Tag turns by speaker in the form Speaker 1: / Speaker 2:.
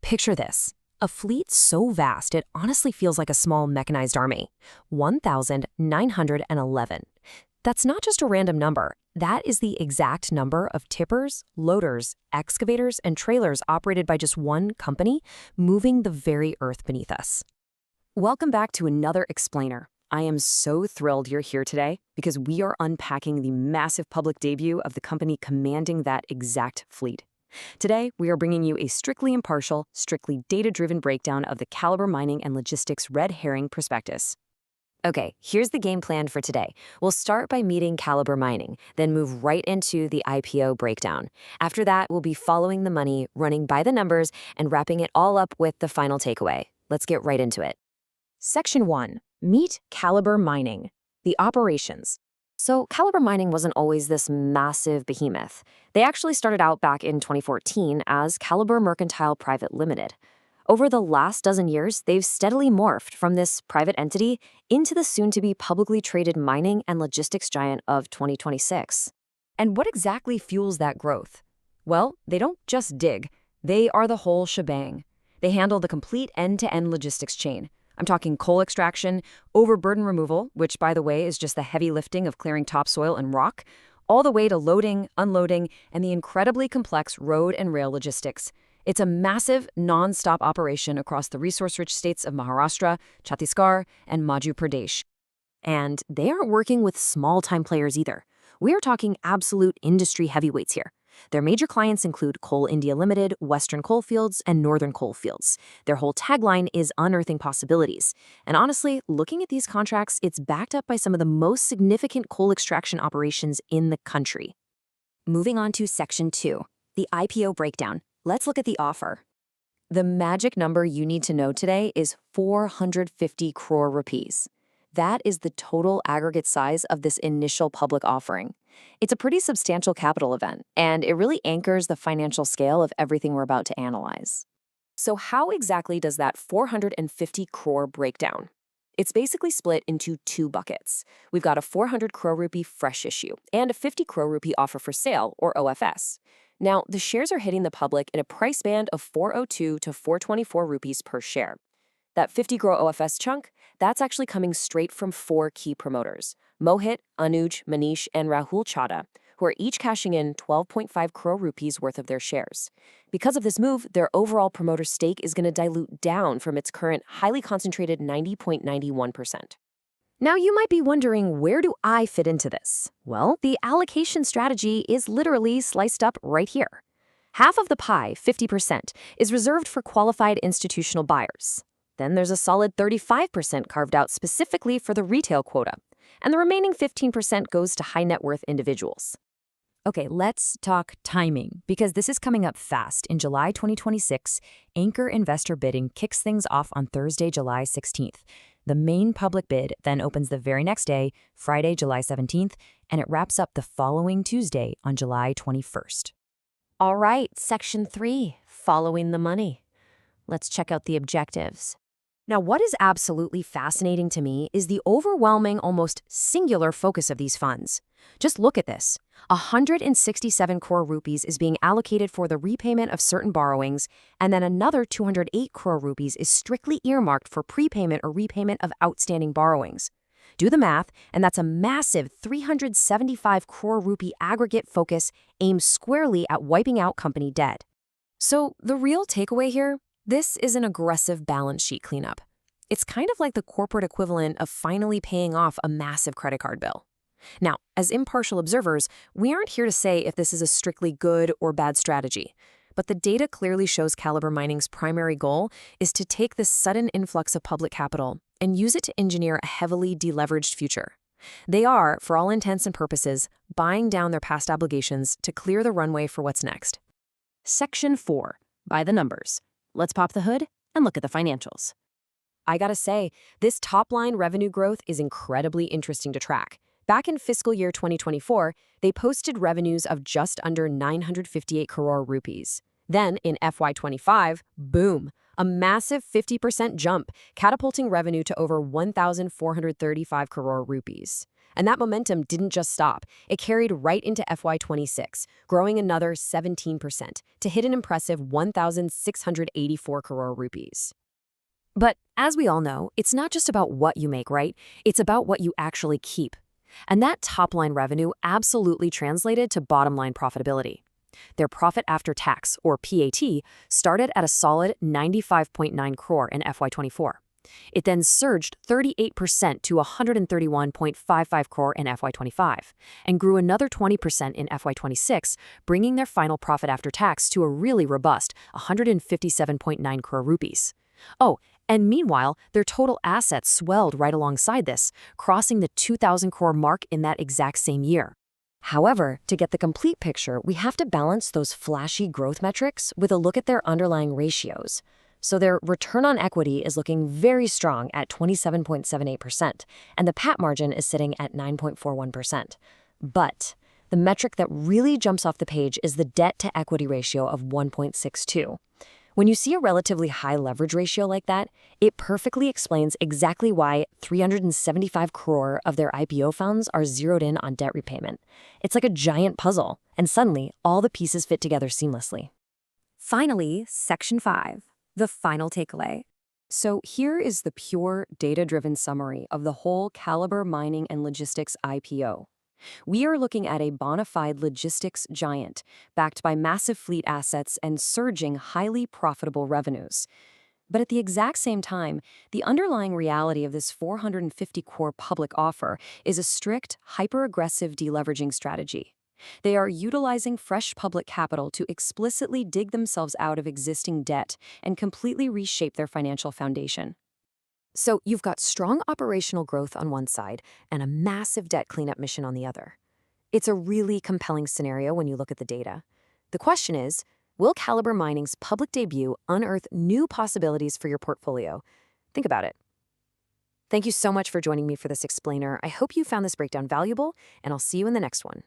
Speaker 1: Picture this. A fleet so vast it honestly feels like a small mechanized army. 1,911. That's not just a random number. That is the exact number of tippers, loaders, excavators, and trailers operated by just one company, moving the very earth beneath us. Welcome back to another Explainer. I am so thrilled you're here today because we are unpacking the massive public debut of the company commanding that exact fleet. Today, we are bringing you a strictly impartial, strictly data-driven breakdown of the Calibre Mining and Logistics Red Herring Prospectus. Okay, here's the game plan for today. We'll start by meeting Calibre Mining, then move right into the IPO breakdown. After that, we'll be following the money, running by the numbers, and wrapping it all up with the final takeaway. Let's get right into it. Section 1. Meet Calibre Mining. The operations. So Calibre Mining wasn't always this massive behemoth. They actually started out back in 2014 as Calibre Mercantile Private Limited. Over the last dozen years, they've steadily morphed from this private entity into the soon-to-be publicly traded mining and logistics giant of 2026. And what exactly fuels that growth? Well, they don't just dig. They are the whole shebang. They handle the complete end-to-end logistics chain. I'm talking coal extraction, overburden removal, which, by the way, is just the heavy lifting of clearing topsoil and rock, all the way to loading, unloading, and the incredibly complex road and rail logistics. It's a massive, non-stop operation across the resource-rich states of Maharashtra, Chhattisgarh, and Madhya Pradesh. And they aren't working with small-time players either. We're talking absolute industry heavyweights here. Their major clients include Coal India Limited, Western Coalfields, and Northern Coalfields. Their whole tagline is unearthing possibilities. And honestly, looking at these contracts, it's backed up by some of the most significant coal extraction operations in the country. Moving on to Section 2, the IPO breakdown. Let's look at the offer. The magic number you need to know today is 450 crore rupees. That is the total aggregate size of this initial public offering. It's a pretty substantial capital event, and it really anchors the financial scale of everything we're about to analyze. So how exactly does that 450 crore break down? It's basically split into two buckets. We've got a 400 crore rupee fresh issue and a 50 crore rupee offer for sale, or OFS. Now, the shares are hitting the public in a price band of 402 to 424 rupees per share. That 50 crore OFS chunk, that's actually coming straight from four key promoters: Mohit, Anuj, Manish, and Rahul Chadha, who are each cashing in 12.5 crore rupees worth of their shares. Because of this move, their overall promoter stake is going to dilute down from its current highly concentrated 90.91%. Now, you might be wondering, where do I fit into this? Well, the allocation strategy is literally sliced up right here. Half of the pie, 50%, is reserved for qualified institutional buyers. Then there's a solid 35% carved out specifically for the retail quota, and the remaining 15% goes to high net worth individuals. Okay, let's talk timing, because this is coming up fast. In July 2026, anchor investor bidding kicks things off on Thursday, July 16th. The main public bid then opens the very next day, Friday, July 17th, and it wraps up the following Tuesday on July 21st. All right, Section 3, following the money. Let's check out the objectives. Now, what is absolutely fascinating to me is the overwhelming, almost singular focus of these funds. Just look at this. 167 crore rupees is being allocated for the repayment of certain borrowings, and then another 208 crore rupees is strictly earmarked for prepayment or repayment of outstanding borrowings. Do the math, and that's a massive 375 crore rupee aggregate focus aimed squarely at wiping out company debt. So the real takeaway here? This is an aggressive balance sheet cleanup. It's kind of like the corporate equivalent of finally paying off a massive credit card bill. Now, as impartial observers, we aren't here to say if this is a strictly good or bad strategy, but the data clearly shows Calibre Mining's primary goal is to take this sudden influx of public capital and use it to engineer a heavily deleveraged future. They are, for all intents and purposes, buying down their past obligations to clear the runway for what's next. Section 4, by the numbers. Let's pop the hood and look at the financials. I gotta say, this top-line revenue growth is incredibly interesting to track. Back in fiscal year 2024, they posted revenues of just under 958 crore rupees. Then, in FY25, boom, a massive 50% jump, catapulting revenue to over 1,435 crore rupees. And that momentum didn't just stop. It carried right into FY26, growing another 17% to hit an impressive 1,684 crore rupees. But as we all know, it's not just about what you make, right? It's about what you actually keep. And that top-line revenue absolutely translated to bottom-line profitability. Their profit after tax, or PAT, started at a solid 95.9 crore in FY24. It then surged 38% to 131.55 crore in FY25, and grew another 20% in FY26, bringing their final profit after tax to a really robust 157.9 crore rupees. Oh, and meanwhile, their total assets swelled right alongside this, crossing the 2,000 crore mark in that exact same year. However, to get the complete picture, we have to balance those flashy growth metrics with a look at their underlying ratios. So their return on equity is looking very strong at 27.78%, and the PAT margin is sitting at 9.41%. But the metric that really jumps off the page is the debt-to-equity ratio of 1.62. When you see a relatively high leverage ratio like that, it perfectly explains exactly why 375 crore of their IPO funds are zeroed in on debt repayment. It's like a giant puzzle, and suddenly all the pieces fit together seamlessly. Finally, Section 5, the final takeaway. So here is the pure data-driven summary of the whole Calibre Mining and Logistics IPO. We are looking at a bona fide logistics giant, backed by massive fleet assets and surging, highly profitable revenues. But at the exact same time, the underlying reality of this 450 crore public offer is a strict, hyper-aggressive deleveraging strategy. They are utilizing fresh public capital to explicitly dig themselves out of existing debt and completely reshape their financial foundation. So you've got strong operational growth on one side and a massive debt cleanup mission on the other. It's a really compelling scenario when you look at the data. The question is, will Calibre Mining's public debut unearth new possibilities for your portfolio? Think about it. Thank you so much for joining me for this explainer. I hope you found this breakdown valuable, and I'll see you in the next one.